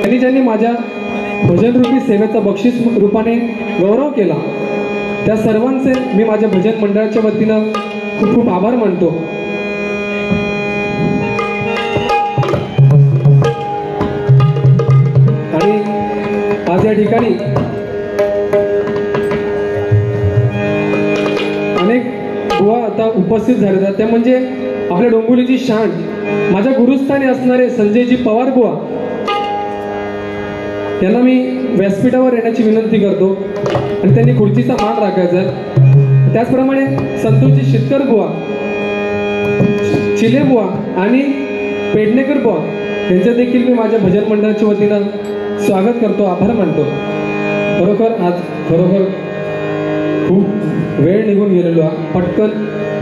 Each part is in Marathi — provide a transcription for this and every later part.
ज्यांनी ज्यांनी माझ्या भजन रूपी सेवेचा बक्षीस रूपाने गौरव केला त्या सर्वांचे मी माझ्या भजन मंडळाच्या वतीनं खूप खूप आभार मानतो। आणि आज या ठिकाणी अनेक बुवा आता उपस्थित झाले त्या म्हणजे आपल्या डोंबिवलीची शान माझ्या गुरुस्थानी असणारे संजयजी पवार बुवा यांना मी व्यासपीठावर येण्याची विनंती करतो आणि त्यांनी खुर्चीचा मान राखायचा आहे। त्याचप्रमाणे संतोषजी शितकर बुवा, चिले बुवा आणि पेडणेकर बुवा यांचं देखील मी माझ्या भजन मंडळाच्या वतीनं स्वागत करतो, आभार मानतो। खरोखर खूप वेळ निघून गेलेलो पटकन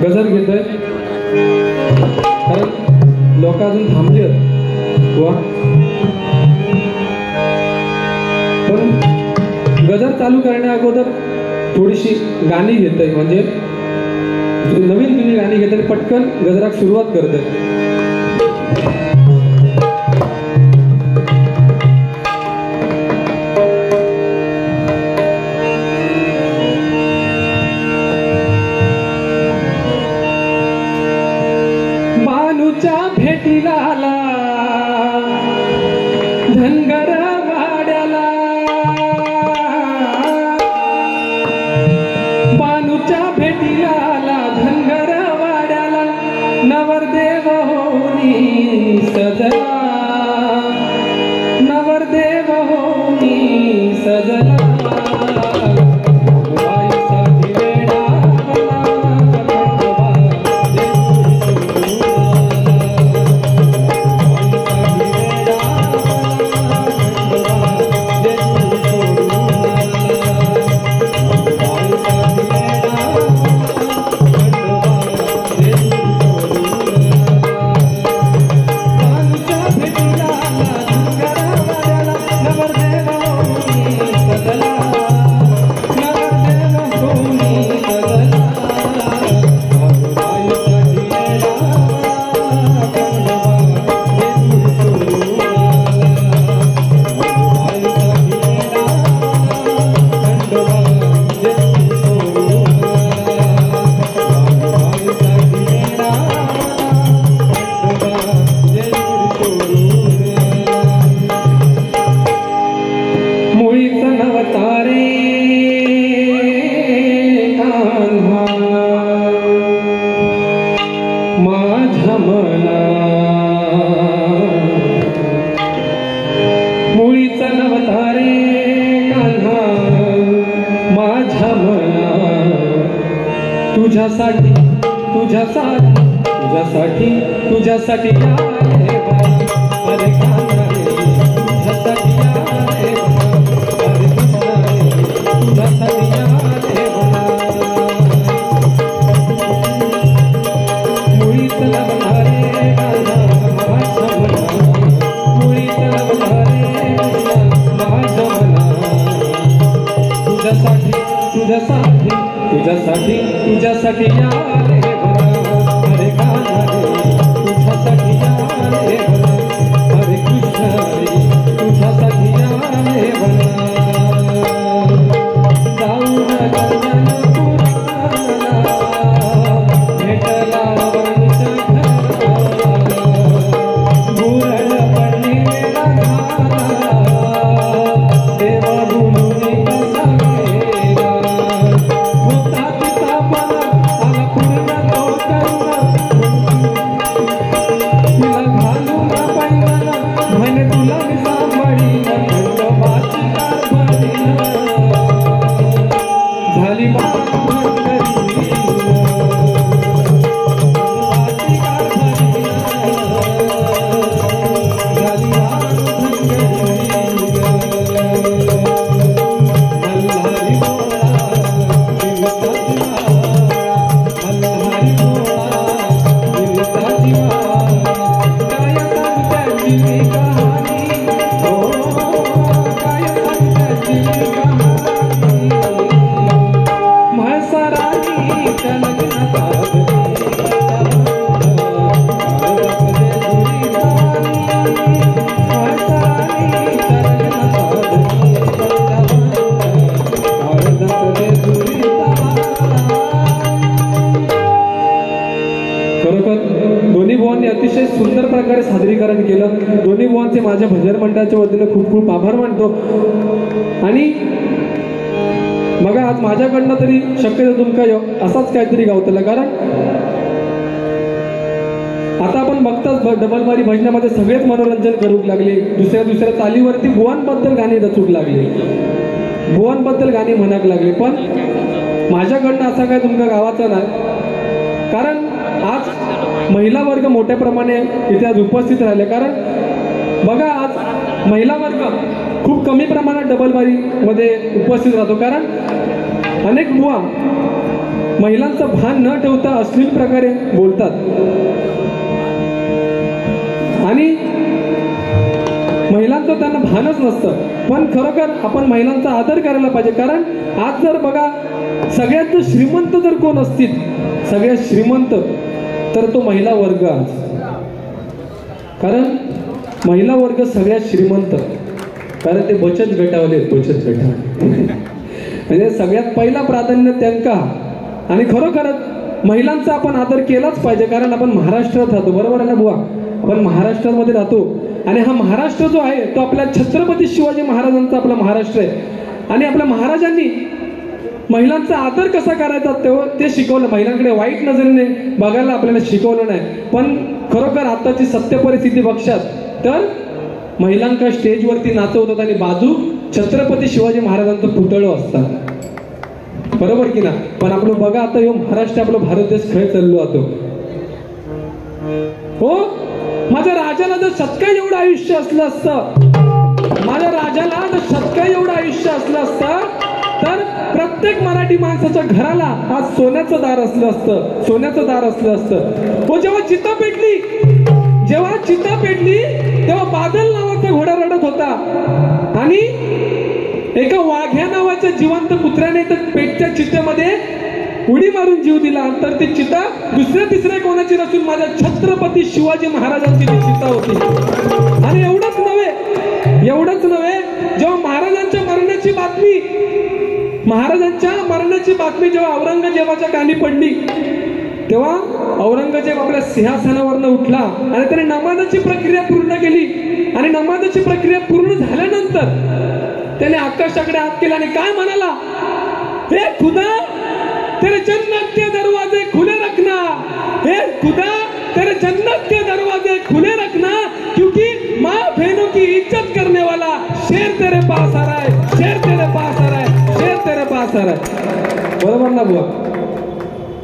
गजर घेतोय कारण लोक अजून थांबली बुवा, पण गजर चालू करण्या अगोदर थोडीशी गाणी घेतोय म्हणजे नवीन जुनी गाणी घेतोय पटकन गजराक सुरुवात करतोय। बानूच्या भेटीला आला धनगर वाड्याला, बानूच्या भेटीला आला धनगर वाड्याला, नवरदेव होनी सजला, नवरदेव होनी सजला। तुझ्यासाठी तुझ्यासाठी तुझ्यासाठी तुझ्यासाठी अरे कान्हा रे तुझ्यासाठी अरे कृष्णा रे तुझ्यासाठी मुळीच नवधारे कान्हा माझ्या मना, मुळीच नवधारे माझ्या मना, तुझ्यासाठी तुझ्यासाठी तुझ्यासाठी तुझ्यासाठी यारे हरे कान्हा रे तुझ्यासाठी यारे हरे कृष्ण रे तुझ्यासाठी यारे जाऊन गंगनपुराला भेटला वंश भुरळ पडलेला देवा बोलून कसा गेला, Thank you. सहकार्य केलं. दोन्ही बुवांचे माझ्या भजन मंडळाच्या वतीने खूप खूप आभार मानतो. आणि मग आज माझ्याकडनं तरी शक्यतो तुमका असाच काहीतरी गावतला, कारण आता आपण बघताच डबलबारी भजनामध्ये सगळेच मनोरंजन करूक लागले. दुसऱ्या चालीवरती बुवांबद्दल गाणी रचूक लागले, बुवांबद्दल गाणी म्हणाक लागले. पण माझ्याकडनं असा काय तुमका गावाचा नाही, कारण आज महिला वर्ग मोठ्या प्रमाणे इथे आज उपस्थित राहिले. कारण बघा आज महिला वर्ग खूप कमी प्रमाणात डबलबारीमध्ये उपस्थित राहतो, कारण अनेक बुवा महिलांचं भान न ठेवता अश्लील प्रकारे बोलतात. आणि महिलांचं त्यांना भानच नसतं. पण खरोखर आपण महिलांचा आदर करायला पाहिजे, कारण आज जर बघा सगळ्यात श्रीमंत जर कोण असतील, सगळ्यात श्रीमंत, तर तो महिला वर्ग आज. कारण महिला वर्ग सगळ्यात श्रीमंत, कारण ते बचत गटावाले, बचत गटावाले म्हणजे सगळ्यात पहिला प्राधान्य त्यांना. आणि खरोखरच महिलांचा आपण आदर केलाच पाहिजे, कारण आपण महाराष्ट्रात राहतो, बरोबर आहे ना बुवा? आपण महाराष्ट्रामध्ये राहतो. आणि हा महाराष्ट्र जो आहे तो आपल्या छत्रपती शिवाजी महाराजांचा आपला महाराष्ट्र आहे. आणि आपल्या महाराजांनी महिलांचा आदर कसा करायचा ते शिकवलं. महिलांकडे वाईट नजरेने बघायला आपल्याला शिकवलं नाही. पण खरोखर आताची सत्य परिस्थिती बघशात तर महिलांका स्टेजवरती नाचवतात आणि बाजू छत्रपती शिवाजी महाराजांचं पुतळं असतात, बरोबर की ना? पण आपलं बघा आता यो महाराष्ट्र, आपला भारत देश खय चाललो जातो. हो, माझ्या राजाला जर शतका एवढं आयुष्य असलं असतं, माझ्या राजाला जर शतका एवढं आयुष्य असलं असतं, तर प्रत्येक मराठी माणसाच्या घराला आज सोन्याचं दार असलं असतं, सोन्याचं दार असलं असतं. हो, जेव्हा चिता पेटली तेव्हा बादल नावाचा घोडा रडत होता आणि एका वाघ्या नावाच्या जिवंत कुत्र्याने तर पेटच्या चितेमध्ये उडी मारून जीव दिला. तर ती चिता दुसऱ्या तिसऱ्या कोणाची नसून माझ्या छत्रपती शिवाजी महाराजांची ती चिता होती. आणि एवढंच नव्हे, जेव्हा महाराजांच्या मरणाची बातमी जेव्हा औरंगजेबाच्या कानी पडली, तेव्हा औरंगजेब आपल्या सिंहासनावरनं उठला आणि त्याने नमाजाची प्रक्रिया पूर्ण केली. आणि नमाजाची प्रक्रिया पूर्ण झाल्यानंतर त्याने आकाशाकडे हात केला आणि काय म्हणाला? हे खुदा, तेरे जन्नत के दरवाजे खुले रखना, हे खुदा तेरे जन्नत के दरवाजे खुले रखना, क्योंकि माँ बहनों की इज्जत करने वाला शेर तेरे पास आ रहा है, शेर तेरे पास आ रहा है, शेर तेरे पास आ रहा है. बरोबर ना बुवा?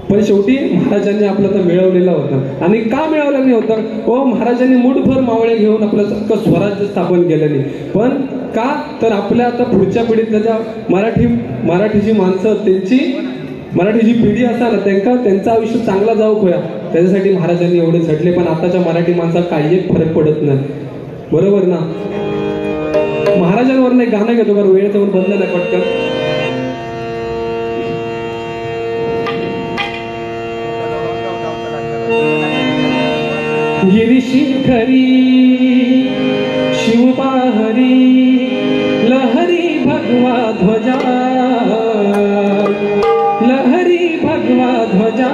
पण शेवटी महाराजांनी आपलं तर मिळवलेलं होतं. आणि का मिळवलं नाही होतं? ओ, महाराजांनी मुठभर मावळे घेऊन आपलं स्वराज्य स्थापन केलं नाही. पण का? तर आपल्या आता पुढच्या पिढीतल्या ज्या मराठीची माणसं, मराठीची पिढी असा ना, त्यांचं आयुष्य चांगला जाऊ खोया, त्याच्यासाठी महाराजांनी एवढे झटले. पण आताच्या मराठी माणसाला काही एक फरक पडत नाही, बरोबर ना? महाराजांवर एक गाणं घेतो, बरं वेळ जाऊन बंद नाही पटकन. गिरिशिखरी शिवबाहरी लहरी भगवा ध्वजा, लहरी भगवा ध्वजा,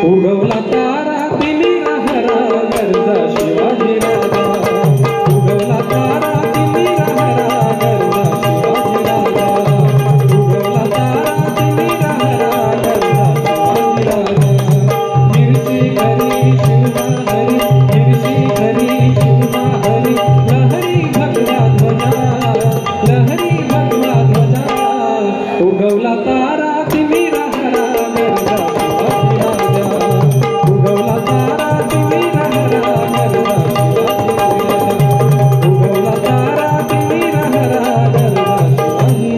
उगवला तारा तिमिरा हरा गरजा शिवाजी राजा, उगवला तारा तिमिरा हरा गरजा शिवाजी राजा, उगवला तारा तिमिरा हरा गरजा शिवाजी राजा. गिरिशिखरी शिवबाहरी, गिरिशिखरी शिवबाहरी लहरी भगवा ध्वजा, लहरी भगवा ध्वजा, उगवला तारा तिमिरा हरा गरजा शिवाजी राजा, उगवला तारा तिमिरा हरा गरजा शिवाजी राजा, उगवला तारा तिमिरा हरा गरजा शिवाजी.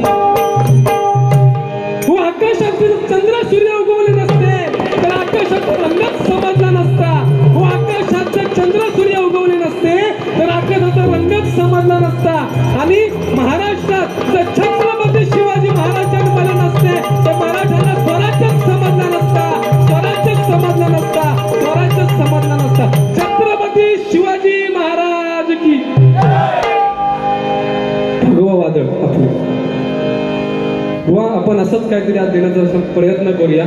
हो, आकाशात चंद्र सूर्य उगवले नसते तर आकाशाचा रंगच समजला नसता. हो, आकाशात जर चंद्र सूर्य उगवले नसते तर आकाशाचा रंगच समजला नसता. आणि महाराष्ट्रात जर छत्रपती शिवाजी महाराज जन्मले नसते तर मराठ्यांना स्वराज्यच समजला नसता, स्वराज्यच समजला नसता, स्वराज्यच समजला नसता. छत्रपती शिवाजी महाराज की भगवा वादळ आपलं. बुवा, आपण असंच काहीतरी आज देण्याचा प्रयत्न करूया,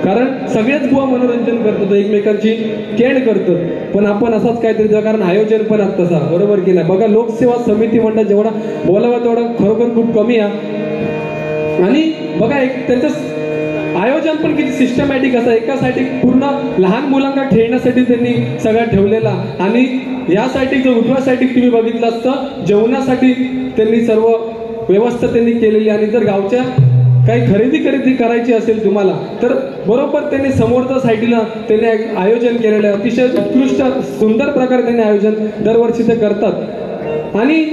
कारण सगळेच बुवा मनोरंजन करतात, एकमेकांची केण करतात, पण आपण असाच काहीतरी कारण आयोजन पण असतं तसा, बरोबर की नाही? बघा लोकसेवा समिती मंडळ जेवढा बोलावं तेवढं खरोखर खूप कमी आहे. आणि बघा एक त्यांचं आयोजन पण किती सिस्टमॅटिक असं, एकासाठी पूर्ण लहान मुलांना खेळण्यासाठी त्यांनी सगळं ठेवलेला, आणि यासाठी जो उठवासाठी तुम्ही बघितलं असतं जेवणासाठी त्यांनी सर्व व्यवस्था त्यांनी केलेली. आणि जर गावच्या काही खरेदी करायची असेल तुम्हाला तर बरोबर त्यांनी समोरच्या साईडला त्यांनी आयोजन केलेलं आहे. अतिशय उत्कृष्ट सुंदर प्रकारे त्यांनी आयोजन दरवर्षी ते करतात. आणि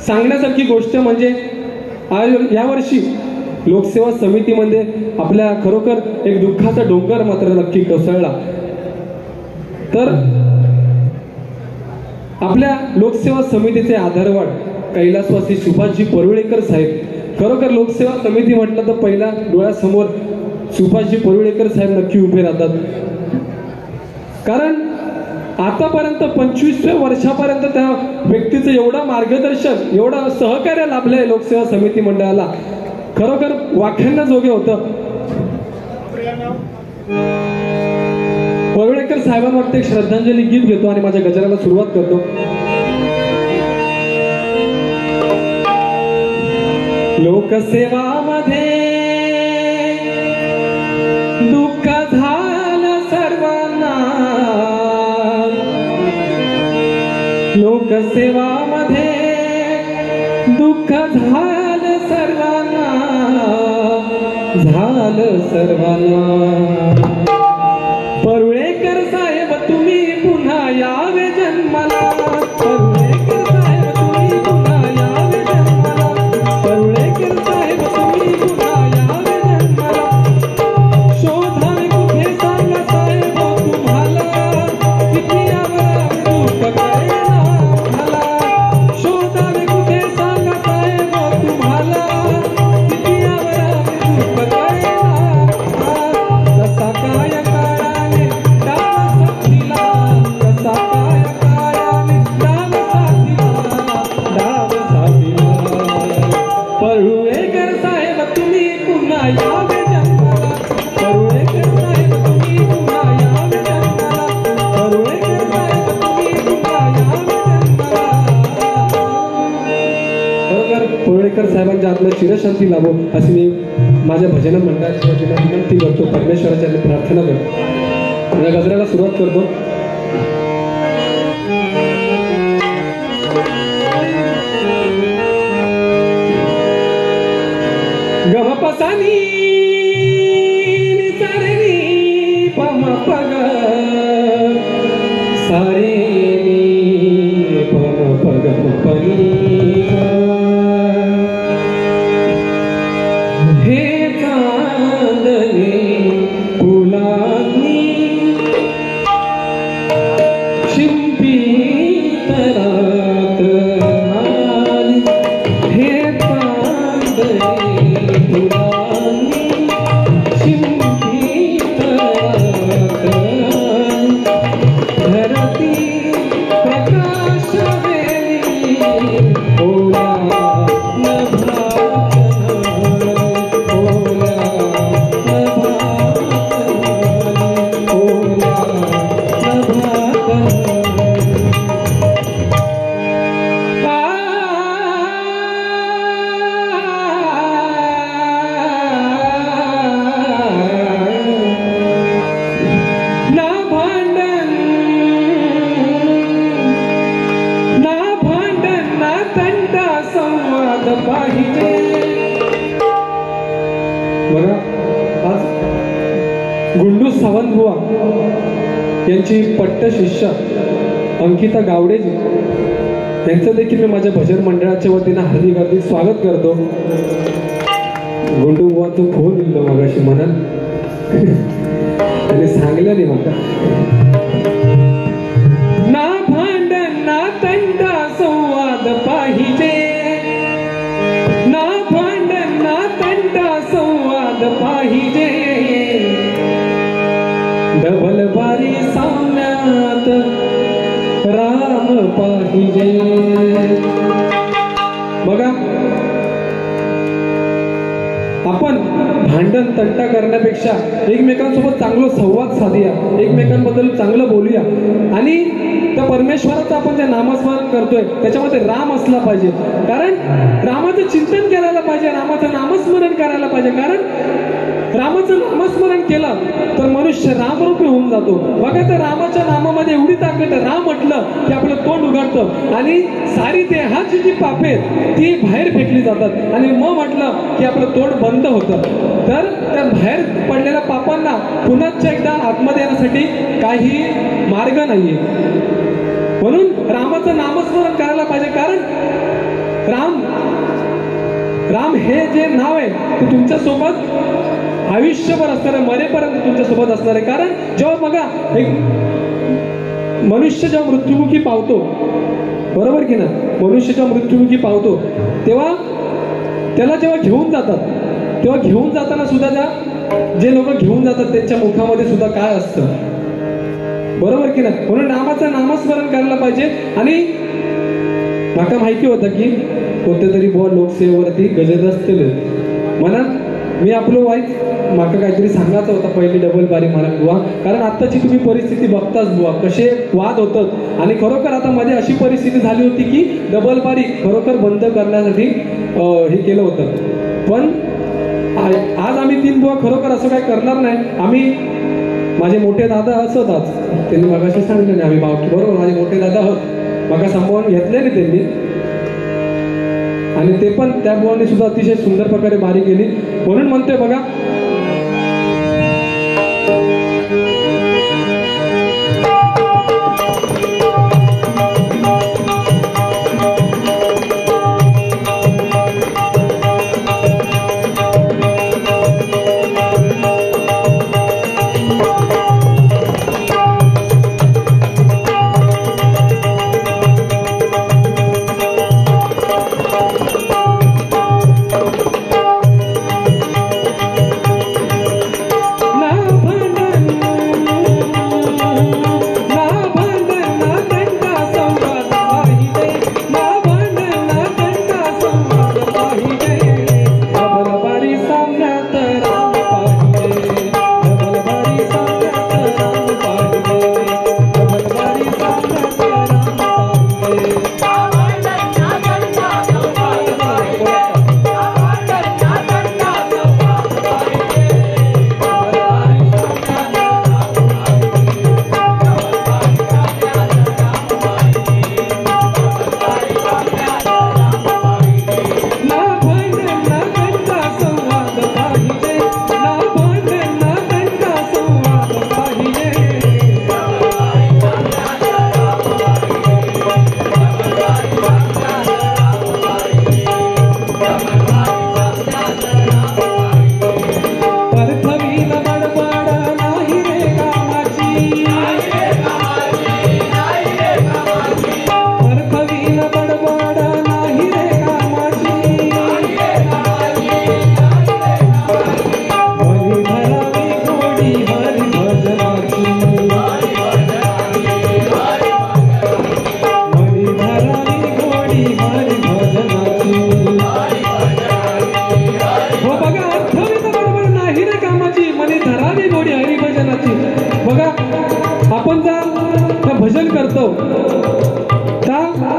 सांगण्यासारखी गोष्ट म्हणजे यावर्षी लोकसेवा समितीमध्ये आपल्या खरोखर एक दुःखाचा डोंगर मात्र नक्की कोसळला. तर आपल्या लोकसेवा समितीचे आधारवाड कैलासवासी सुभाषजी परुळेकर साहेब, खरोखर लोकसेवा समिती म्हटलं तर पहिल्या डोळ्यासमोर सुभाषजी परुळेकर साहेब नक्की उभे राहतात. कारण आतापर्यंत 25व्या वर्षापर्यंत त्या व्यक्तीचं एवढं मार्गदर्शन, एवढं सहकार्य लाभलंय लोकसेवा समिती मंडळाला, खरोखर वाख्यांना जोगे होतं. परुळेकर साहेबांवरती एक श्रद्धांजली गीत घेतो आणि माझ्या गजराला सुरुवात करतो. लोकसेवामध्ये दुःख झालं सर्वांना, लोकसेवामध्ये दुःख झालं सर्वांना, झालं सर्वांना. परुळेकर साहेब तुम्ही पुन्हा यावे जन्माला, परुळेकर साहेब तुम्ही पुन्हा यावे जन्माला, परुळेकर साहेब तुम्ही पुन्हा यावे जन्माला. शोधावे कुठे सांगा साहेब तुम्हाला, किती यावं दुःख कळेना मला. शोधावे कुठे सांगा साहेब तुम्हाला, किती यावं दुःख कळेना. कसा काय काळाने डाव साथीला, कसा काय काळाने डाव साथीला, डाव साथीला. परुळेकर साहेब तुम्ही पुन्हा यावे जन्माला, परुळेकर साहेब तुम्ही पुन्हा यावे जन्माला, परुळेकर साहेब तुम्ही पुन्हा यावे जन्माला. बरोबर, परुळेकर साहेबांच्या आत्म्याला चिरशांती लाभो अशी मी माझ्या भजन मंडळाच्या वतीने विनंती करतो, परमेश्वराच्या प्रार्थना करतो. या गजराला सुरुवात करतो. गमपसानी सारे पम पग सारे पम पग परी. हे चांदणे फुलांनी शिंपीत रात आली, हे चांदणे फुलांनी शिंपीत रात आली. धरती प्रकाश वेली ओला गुंडू सावंतबुवा यांची पट्ट शिष्य अंकिता गावडेजी यांचं देखील मी माझ्या भजन मंडळाच्या वतीनं हार्दिक स्वागत करतो. गुंडू बुवा तो फोन दिलो मगाशी म्हणाल त्याने सांगलं नाही मला. ना भांडण ना तंटा संवाद पाहिजे, ना भांडण ना तंटा संवाद पाहिजे. डबल बारी सामन्यात राम पाहिजे. बघा आपण भांडण तंटा करण्यापेक्षा एकमेकांसोबत चांगलं संवाद साधूया, एकमेकांबद्दल चांगलं बोलूया आणि त्या परमेश्वराचं आपण जे नामस्मरण करतोय त्याच्यामध्ये राम असला पाहिजे. कारण रामाचं चिंतन करायला पाहिजे, रामाचं नामस्मरण करायला पाहिजे. कारण रामाचं नामस्मरण केलं तर मनुष्य रामरूपी होऊन जातो. बघा त्या रामाच्या नामामध्ये एवढी ताकद आहे. राम म्हटलं की आपलं तोंड उघडतं आणि सारी देहाची जी पापे आहेत ती बाहेर फेकली जातात आणि मग म्हटलं की आपलं तोंड बंद होतं. तर त्या बाहेर पडलेल्या पापांना पुन्हा एकदा आतमध्ये येण्यासाठी काही मार्ग नाहीये. म्हणून रामाचं नामस्मरण करायला पाहिजे. कारण राम हे जे नाव आहे ते तुमच्या सोबत आयुष्यभर असणार आहे, मरेपर्यंत तुमच्या सोबत असणार आहे. कारण जेव्हा बघा एक मनुष्य जेव्हा मृत्युमुखी पावतो, बरोबर की ना, मनुष्य जेव्हा मृत्युमुखी पावतो तेव्हा त्याला जेव्हा घेऊन जातात तेव्हा घेऊन जाताना सुद्धा जे लोक घेऊन जातात त्यांच्या मुखामध्ये सुद्धा काय असतं, बरोबर की नाही. म्हणून रामाचं नामस्मरण करायला पाहिजे. आणि माका माहिती होतं की कोणत्या तरी बुवा लोकसेवेवरती गजर असतील म्हणा मी आपलं वाईट माका काहीतरी सांगायचं होता पहिली डबल बारी मला बुवा. कारण आत्ताची तुम्ही परिस्थिती बघताच बुवा कसे वाद होतात आणि खरोखर आता मध्ये अशी परिस्थिती झाली होती की डबल बारी खरोखर बंद करण्यासाठी हे केलं होतं. पण आज आम्ही तीन बुवा खरोखर असं काही करणार नाही. आम्ही माझे मोठे दादा असत आज त्यांनी मगाशी सांगितलं नाही आम्ही भावकी बरोबर माझे मोठे दादा आहोत मगा सांभाळून घेतले नाही त्यांनी आणि ते पण त्या बुवांनी सुद्धा अतिशय सुंदर प्रकारे बारी केली. म्हणून म्हणतोय बघा भजन करतो का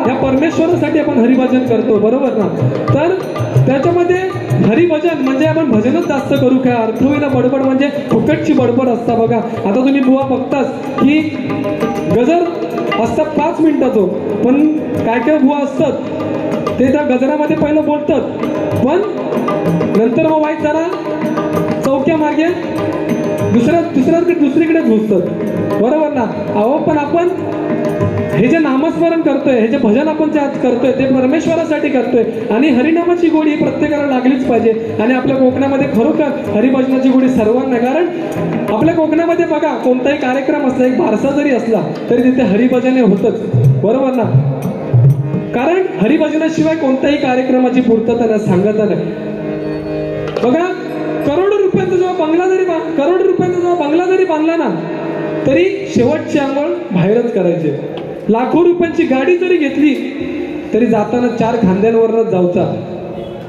या परमेश्वरासाठी आपण हरिभजन करतो बरोबर ना. तर त्याच्यामध्ये हरिभजन म्हणजे आपण भजनच जास्त करू काय अर्थविना बडबड म्हणजे फुकटची बडबड असता. बघा आता तुम्ही बुवा बघताच की गजर असतात 5 मिनिटाचं पण काय काय बुवा असतात ते त्या गजरामध्ये पहिलं बोलतात पण नंतर मग वाईट जरा चौक्या मागे दुसरीकडे घुसतात बरोबर ना. अहो पण आपण हे जे नामस्मरण करतोय हे जे भजन आपण जे आज करतोय ते परमेश्वरासाठी करतोय आणि हरिनामाची गोडी ही प्रत्येकाला लागलीच पाहिजे. आणि आपल्या कोकणामध्ये खरोखर हरिभजनाची गोडी सर्वांना कारण आपल्या कोकणामध्ये बघा कोणताही कार्यक्रम असला एक बारसा जरी असला तरी तिथे हरिभजन होतच बरोबर ना. कारण हरिभजनाशिवाय कोणत्याही कार्यक्रमाची पूर्तता नाही सांगता नाही. बघा करोडो रुपयांचा जेव्हा बंगला जरी बांधला ना तरी शेवटची अंघोळ बाहेरच करायचे. लाखो रुपयांची गाडी जरी घेतली तरी जाताना 4 खांद्यांवरच जाऊचा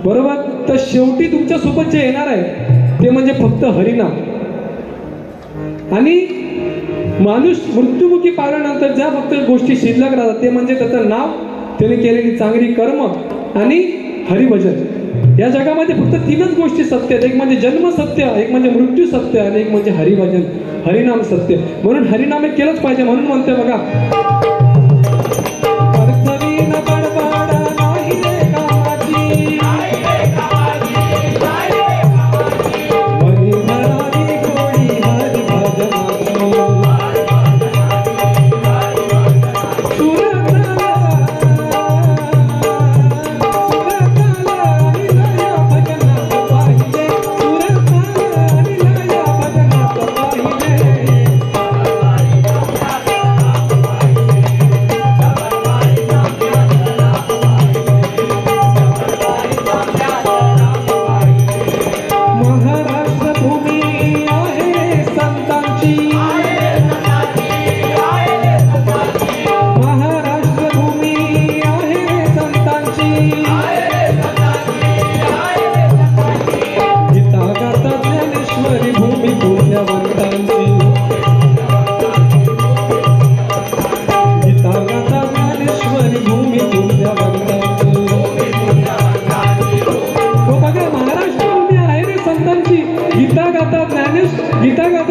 बरोबर. तर शेवटी तुमच्या सोबत जे येणार आहे ते म्हणजे फक्त हरिनाम. आणि माणूस मृत्युमुखी पावल्यानंतर ज्या फक्त गोष्टी शिल्लक राहतात ते म्हणजे त्याचं नाव, त्याने केलेली चांगली कर्म आणि हरिभजन. या जगामध्ये फक्त तीनच गोष्टी सत्य आहेत. एक म्हणजे जन्म सत्य, एक म्हणजे मृत्यू सत्य आणि एक म्हणजे हरिभजन, हरिनाम सत्य. म्हणून हरिनाम हे केलंच पाहिजे. म्हणून म्हणतोय बघा,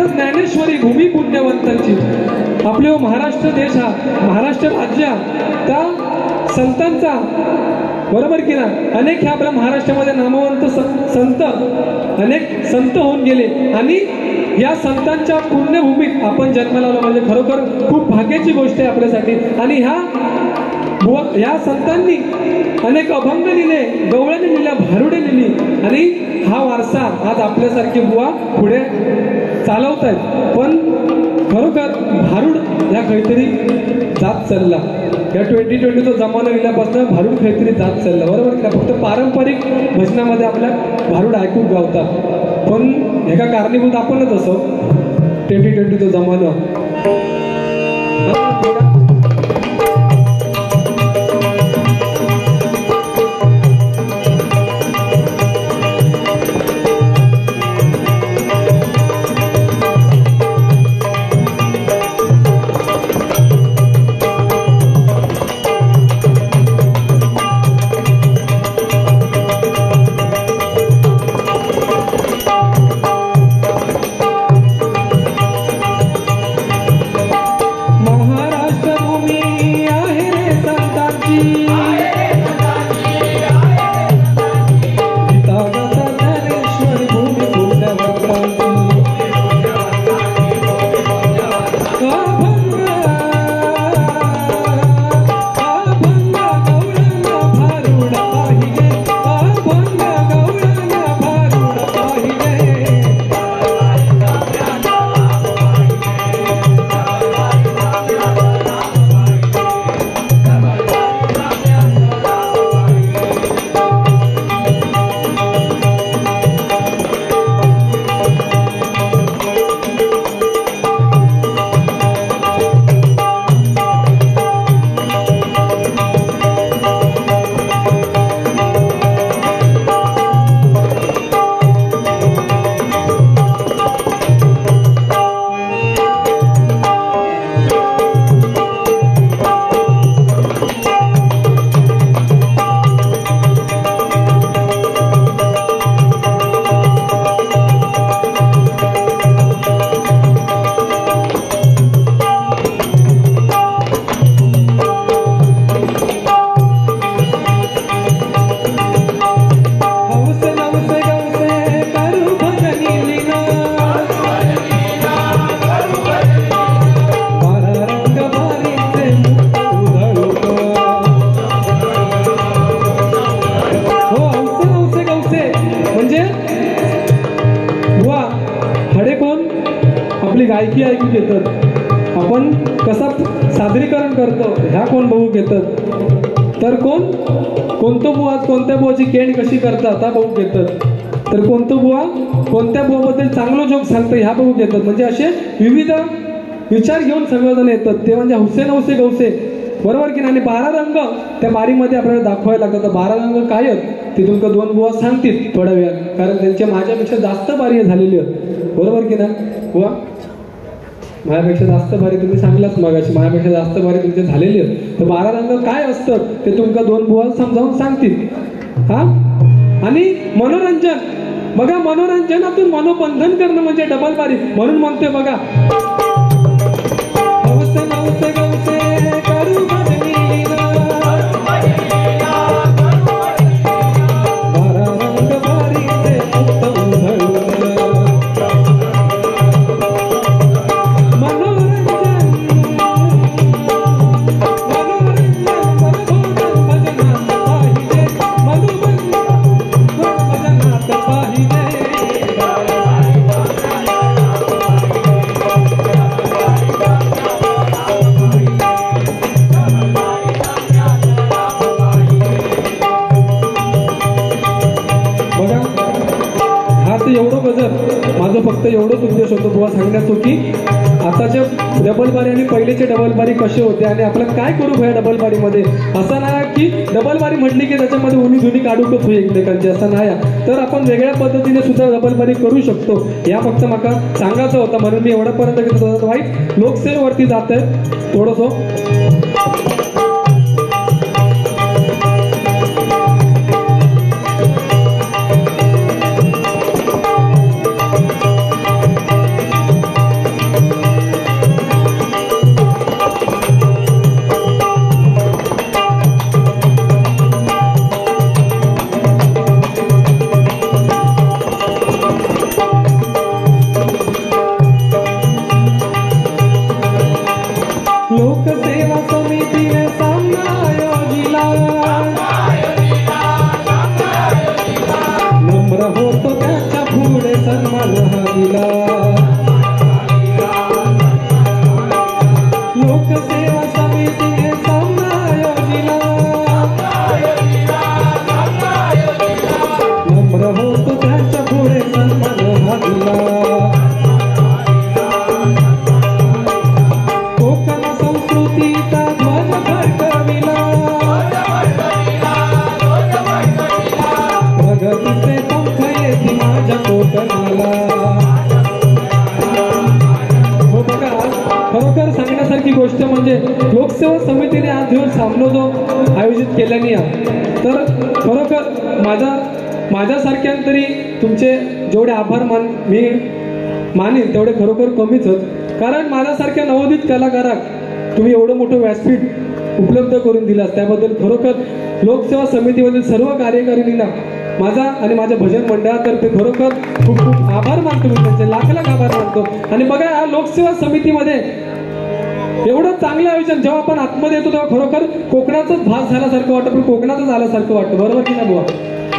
ज्ञानेश्वरी भूमी पुण्यवंतांची. आपले महाराष्ट्र देश हा, महाराष्ट्र राज्य त्या संतांचा, बरोबर की ना. अनेक ह्या आपल्या महाराष्ट्रामध्ये नामवंत संत, अनेक संत होऊन गेले आणि या संतांच्या पुण्यभूमीत आपण जन्माला आलो म्हणजे खरोखर खूप भाग्याची गोष्ट आहे आपल्यासाठी. आणि ह्या संतांनी अनेक अभंग लिहिले, गवळणी लिहिल्या, भारुडे लिहिली आणि हा वारसा आज आपल्यासारखी बुवा पुढे चालवत आहेत. पण खरोखर भारूड या काहीतरी जात चालला. या 2020 जमाना गेल्यापासून भारूड काहीतरी जात चालला, बरोबर का. फक्त पारंपरिक भजनामध्ये आपल्या भारूड ऐकू गावतात, पण एका कारणीभूत आपणच असो. 2020 जमाना गायकी ऐकू घेतात, आपण कसा सादरीकरण करतो ह्या कोण बघू घेतात, तर कोणतो बुवा कोणत्या बुवाची केंड कशी करतात हा बघू घेतात, तर कोणतो बुवा कोणत्या बुवाबद्दल चांगलं जोक सांगतं ह्या बघू घेतात. म्हणजे असे विविध विचार घेऊन सर्वजण येतात. ते म्हणजे हौसे नवसे गवसे बरोबर की नाही. 12 रंग त्या बारीमध्ये आपल्याला दाखवायला लागतात. 12 रंग काय आहेत ते तुमका 2 बुवा सांगतील थोड्या वेळात, कारण त्यांच्या माझ्यापेक्षा जास्त बारी झालेली आहेत. बरोबर की नाही बुवा, माझ्यापेक्षा जास्त बारी तुम्ही सांगलाच मगाशी, माझ्यापेक्षा जास्त बारी तुमच्या झालेली आहेत. तर 12 रंग काय असतात ते तुमका 2 बुवा समजावून सांगतील. हा, आणि मनोरंजन बघा, मनोरंजनातून मनोबंधन करणं म्हणजे डबल बारी. म्हणून म्हणतोय बघा, माझं फक्त एवढंच उद्देश होतो बुवा सांगण्याचो की आताच्या डबल बारी आणि पहिलेचे डबल बारी कसे होते आणि आपलं काय करू भया डबल बारीमध्ये. असं नाही की डबल बारी म्हटली की त्याच्यामध्ये उनी धुनी काढूकच होईल एकमेकांची, असं नाही. तर आपण वेगळ्या पद्धतीने सुद्धा डबल बारी करू शकतो. या फक्त मला सांगायचं होतं, म्हणून मी एवढ्यापर्यंत घेतो. वाईट लोकसेवेवरती जात आहे थोडंसं. लोकसेवा समितीने सामना आयोजिला, नम्र होतो त्याच्या पुढे सन्मान हविला. लोकसेवा समितीने सामना आयोजिला, नम्र होतो त्याच्या पुढे सन्मान हविला. खरोखर सांगण्यासारखी गोष्ट म्हणजे लोकसेवा समितीने आज दिवस सामना जो आयोजित केल्याने तर खरोखर माझ्यासारख्या तरी तुमचे जेवढे आभार मी मानेन तेवढे खरोखर कमीच होत. कारण माझ्यासारख्या नवोदित कलाकाराक तुम्ही एवढं मोठं व्यासपीठ उपलब्ध करून दिलास त्याबद्दल खरोखर लोकसेवा समितीमधील सर्व कार्यकारिणींना माझा आणि माझ्या भजन मंडळातर्फे खरोखर खूप खूप आभार मानतो. मी त्यांचे लाख लाख आभार मानतो. आणि बघा, या लोकसेवा समितीमध्ये एवढं चांगलं आयोजन जेव्हा आपण आतमध्ये येतो तेव्हा खरोखर कोकणाचाच भास झाल्यासारखं वाटतं, पण कोकणातच आल्यासारखं वाटतं. बरोबर की नाही बुवा,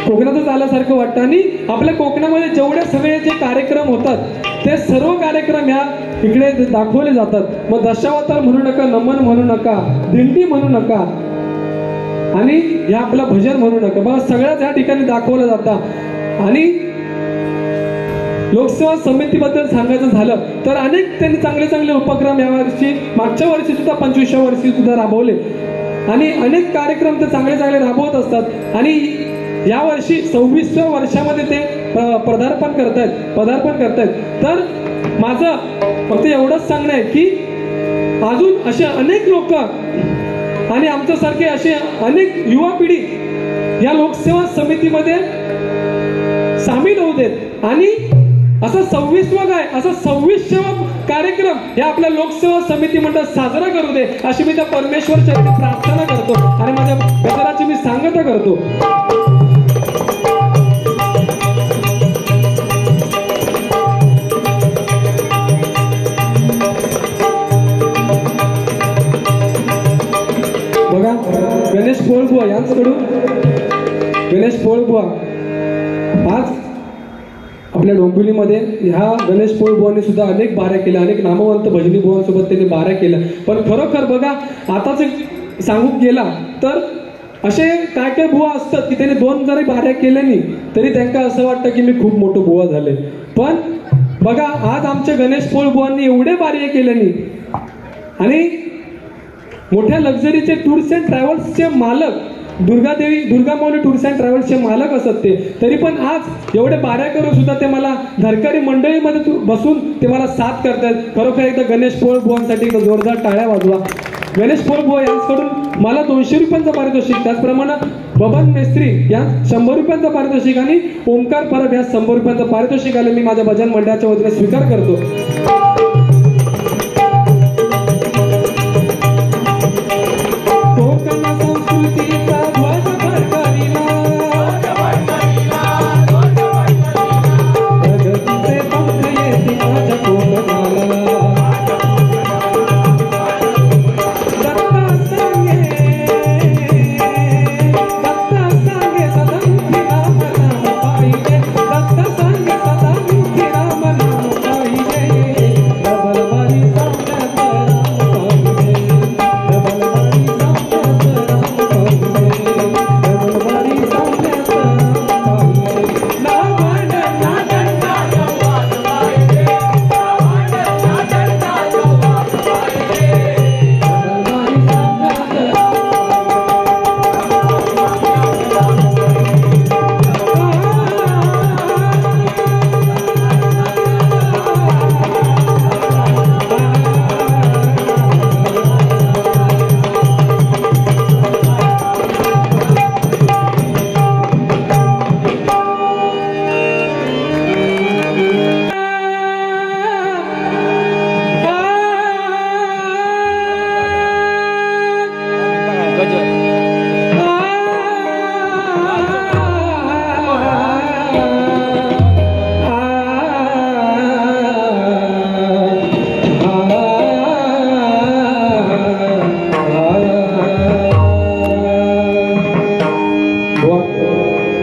कोकणातच आल्यासारखं वाटतं. आणि आपल्या कोकणामध्ये जेवढे सगळे जे कार्यक्रम होतात ते सर्व कार्यक्रम या इकडे दाखवले जातात. मग दशावतार म्हणू नका, नमन म्हणू नका, दिंडी म्हणू नका आणि या आपलं भजन म्हणू नका, बघा सगळ्याच या ठिकाणी दाखवलं जातं. आणि लोकसेवा समितीबद्दल सांगायचं झालं तर अनेक त्यांनी चांगले चांगले उपक्रम यावर्षी, मागच्या वर्षी सुद्धा 25व्या वर्षी सुद्धा राबवले आणि अनेक कार्यक्रम ते चांगले चांगले राबवत असतात. आणि यावर्षी 26व्या वर्षामध्ये ते पदार्पण करतायत. तर माझं फक्त एवढंच सांगणं आहे की अजून असे अनेक लोक आणि आमच्यासारखे असे अनेक युवा पिढी या लोकसेवा समितीमध्ये सामील होऊ देत आणि असं 26वा कार्यक्रम या आपल्या लोकसेवा समिती मंडळ साजरा करू दे अशी मी त्या परमेश्वर चरणी प्रार्थना करतो आणि माझ्या गजराची मी सांगता करतो. बघा, गणेश पोळबुवा यांच्याकडून गणेश पोळबुवा आज आपल्या डोंबिवलीमध्ये ह्या गणेश पोळबुवांनी सुद्धा अनेक बाऱ्या केल्या, अनेक नामवंत भजनी बुवांसोबत त्यांनी बाऱ्या केल्या. पण खरोखर बघा, आताच सांगू गेला तर असे काय काय बुवा असतात की त्यांनी 2 जरी बाऱ्या केल्या नाही तरी त्यांना असं वाटतं की मी खूप मोठं बुवा झाले. पण बघा, आज आमच्या गणेश पोळबुवांनी एवढे बाऱ्या केल्या नाही आणि मोठ्या लक्झरीचे टूर्स अँड ट्रॅव्हल्सचे मालक दुर्गा माऊली टूर्स अँड ट्रॅव्हल्सचे मालक असत ते, तरी पण आज एवढे बाऱ्या करून सुद्धा ते मला धरकरी मंडळीमध्ये बसून ते मला साथ करतात. खरोखर एकदा गणेश पोळ बुवांसाठी जोरदार टाळ्या वाजवा. गणेश पोळ बुवा यांच्याकडून मला 200 रुपयांचं पारितोषिक, त्याचप्रमाणे बबन मेस्त्री या 100 रुपयांचं पारितोषिक आणि ओंकार परब या 100 रुपयांचं पारितोषिक आले मी माझ्या भजन मंडळाच्या वतीने स्वीकार करतो.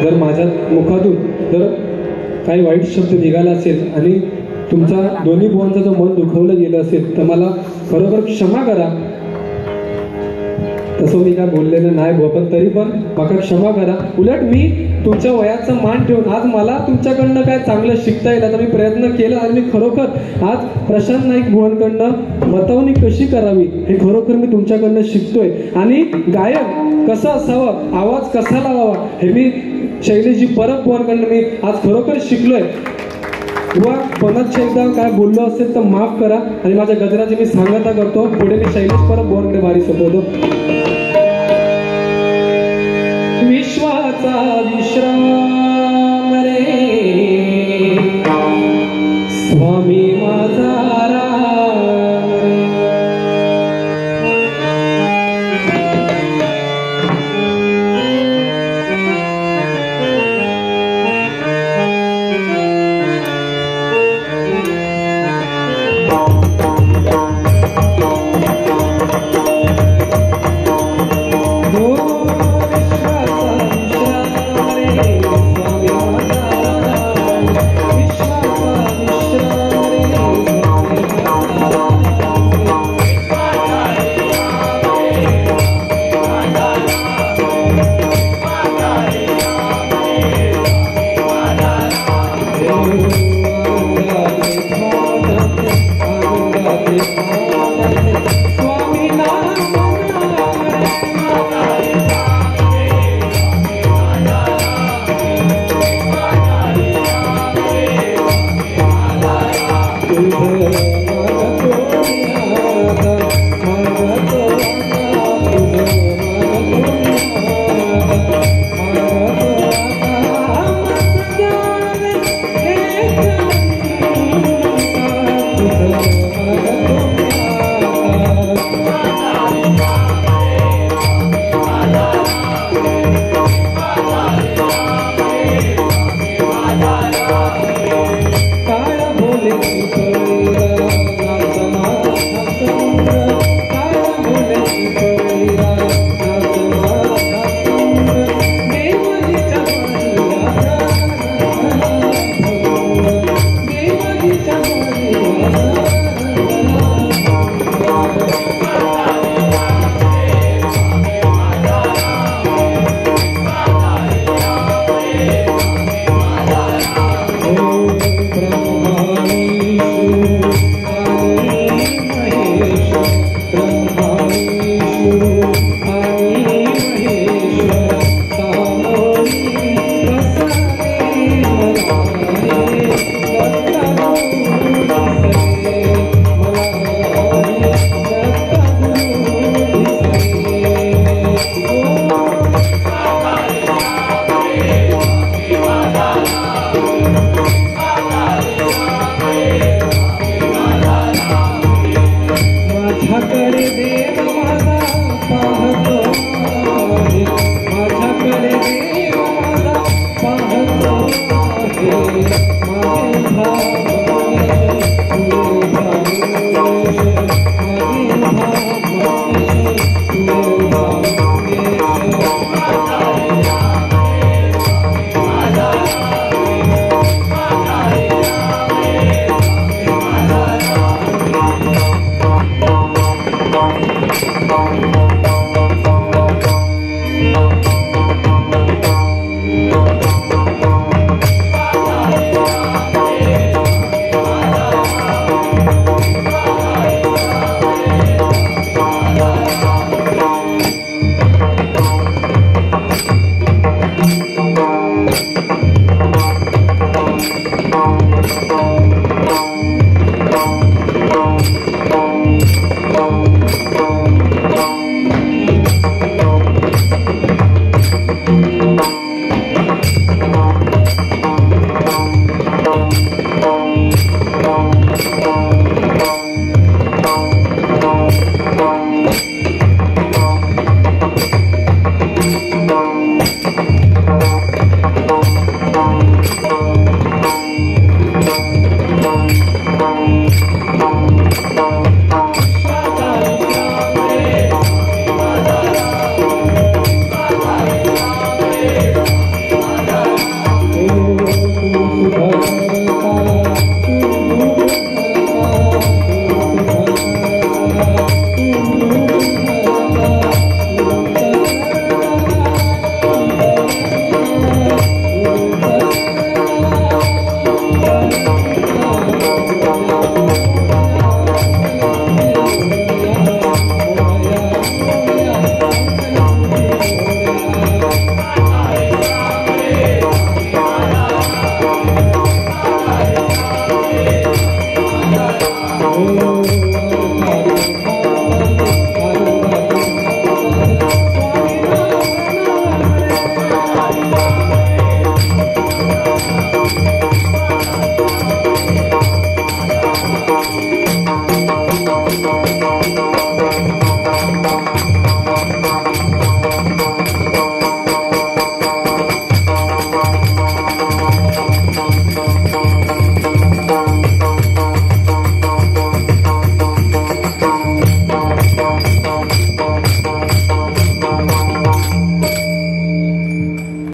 जर माझ्या मुखातून जर काही वाईट शब्द निघाला असेल आणि तुमच्या दोन्ही बुवांचं जर मन दुखवलं गेलं असेल तर मला खरोखर क्षमा करा. तसं मी काय बोललेलं नाही बुवा, पण तरी पण मला क्षमा करा. उलट मी तुमच्या वयाचा मान ठेवून आज मला तुमच्याकडनं काय चांगलं शिकता येईल आता मी प्रयत्न केला आणि मी खरोखर आज प्रशांत नाईक बुवांकडनं बतावणी कशी करावी हे खरोखर मी तुमच्याकडनं शिकतोय. आणि गायन कसं असावं, आवाज कसा लावावा हे मी शैलेशजी परब बुवांकडनं मी आज खरोखर शिकलोय. बुवा पुन्हा एकदा काय बोललो असेल तर माफ करा आणि माझ्या गजराची मी सांगता करतो. पुढे मी शैलेश परब बुवांकडे भारी सोपवतो. विश्वाचा विश्राम रे स्वामी माझा Oh आहे